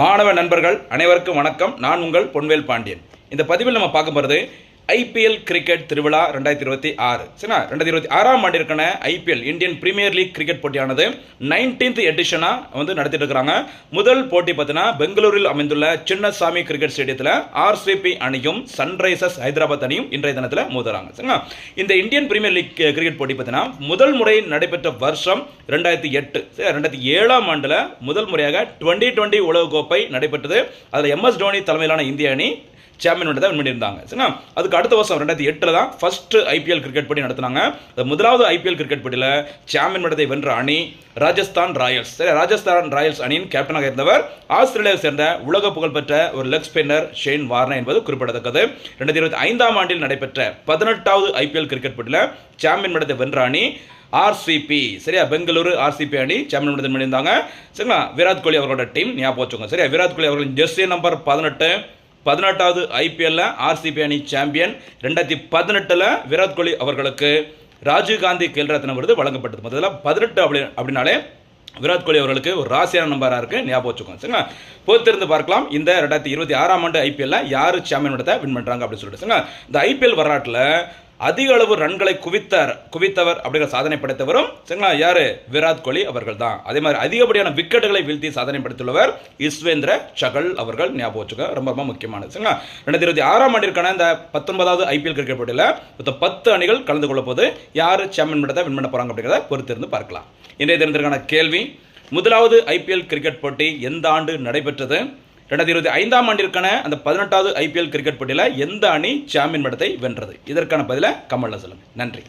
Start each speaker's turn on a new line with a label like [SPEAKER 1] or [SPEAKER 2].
[SPEAKER 1] மாணவ நண்பர்கள் அனைவருக்கும் வணக்கம். நான் உங்கள் பொன்வேல் பாண்டியன். இந்த பதிவில் நம்ம பார்க்க போகிறது ஐபிஎல் கிரிக்கெட் திருவிழா 2026. சரிங்களா, 2026ஆம் ஆண்டிற்கான IPL Indian premier league cricket போட்டியானது 19th எடிஷனாக நடத்திட்டு இருக்கிறாங்க. முதல் போட்டி பார்த்தீங்கன்னா பெங்களூரில் அமைந்துள்ள சின்னசாமி கிரிக்கெட் ஸ்டேடியத்தில் ஆர்சிபி அணியும் சன்ரைசர்ஸ் ஹைதராபாத் அணியும் இன்றைய தினத்தில் மோதுறாங்க. சரிங்களா, இந்த இந்தியன் பிரீமியர் லீக் கிரிக்கெட் போட்டி பார்த்தீங்கன்னா முதல் முறை நடைபெற்ற வருஷம் 2008. 2007ஆம் ஆண்டில் முதல் முறையாக 2020 உலகக்கோப்பை நடைபெற்றது. அதில் MS தோனி தலைமையிலான இந்திய அணி சாம்பியன் வின் பண்ணியிருந்தாங்க. சரிங்களா, அதுக்கு அடுத்த வருஷம் 2008 தான் ஃபர்ஸ்ட் ஐபிஎல் கிரிக்கெட் போட்டி நடத்தினாங்க. முதலாவது ஐபிஎல் கிரிக்கெட் போட்டியில் சாம்பியன் விடத்தை வென்ற அணி ராஜஸ்தான் ராயல்ஸ். சரி, ராஜஸ்தான் ராயல்ஸ் அணியின் கேப்டனாக இருந்தவர் ஆஸ்திரேலியாவை சேர்ந்த உலக புகழ்பெற்ற ஒரு லெக் ஸ்பின்னர் ஷேன் வார்னர் என்பது குறிப்பிடத்தக்கது. 2025ஆம் ஆண்டில் நடைபெற்ற 18வது ஐபிஎல் கிரிக்கெட் போட்டியில் சாம்பியன் விடத்தை வென்ற அணி ஆர்சிபி. சரியா, பெங்களூரு ஆர்சிபி அணி சாம்பியன் விடத்தை பண்ணியிருந்தாங்க. சரிங்களா, விராட் கோலி அவர்களோட டீம் ஞாபகம் வச்சுக்கோங்க. சரியா, விராட் கோலி அவர்களின் ஜெர்சி நம்பர் 18வது ஐபிஎல்ல ஆர்சிபி அணி சாம்பியன். 2018 விராட் கோலி அவர்களுக்கு ராஜீவ்காந்தி கேல் ரத்ன விருது வழங்கப்பட்டது. முதல்ல 18 அப்படின்னாலே விராட் கோலி அவர்களுக்கு ஒரு ராசியான நம்பராக இருக்கு, ஞாபகம் வச்சுக்கோங்க. சரிங்களா, பொறுத்திருந்து பார்க்கலாம் இந்த 2026ஆம் ஆண்டு ஐபிஎல்ல யார் சாம்பியன் விடத்தை வின் பண்றாங்க அப்படின்னு சொல்லிட்டு. சரிங்களா, இந்த ஐபிஎல் வரலாற்றில் அதிக அளவு ரன்களை குவித்தவர் அப்படிங்கிற சாதனை படைத்தவரும் சரிங்களா யாரு, விராட் கோலி அவர்கள் தான். அதே மாதிரி அதிகப்படியான விக்கெட்டுகளை வீழ்த்தி சாதனை படைத்துள்ளவர் யுஸ்வேந்திர சகல் அவர்கள், ஞாபகம் வச்சுக்க, ரொம்ப ரொம்ப முக்கியமானது. சரிங்களா, 2026ஆம் ஆண்டிற்கான இந்த 19வது ஐபிஎல் கிரிக்கெட் போட்டியில் மொத்தம் 10 அணிகள் கலந்து கொள்ள போது யார் சாம்பியன் விடத்தை வின் பண்ண போறாங்க அப்படிங்கிறத பொறுத்திருந்து பார்க்கலாம். இன்றைய தினத்திற்கான கேள்வி: முதலாவது ஐபிஎல் கிரிக்கெட் போட்டி எந்த ஆண்டு நடைபெற்றது? 2025ஆம் ஆண்டிற்கான அந்த 18வது ஐபிஎல் கிரிக்கெட் போட்டியில் எந்த அணி சாம்பியன் பட்டத்தை வென்றது? இதற்கான பதிலை கமெண்ட்ல சொல்லுங்க. நன்றி.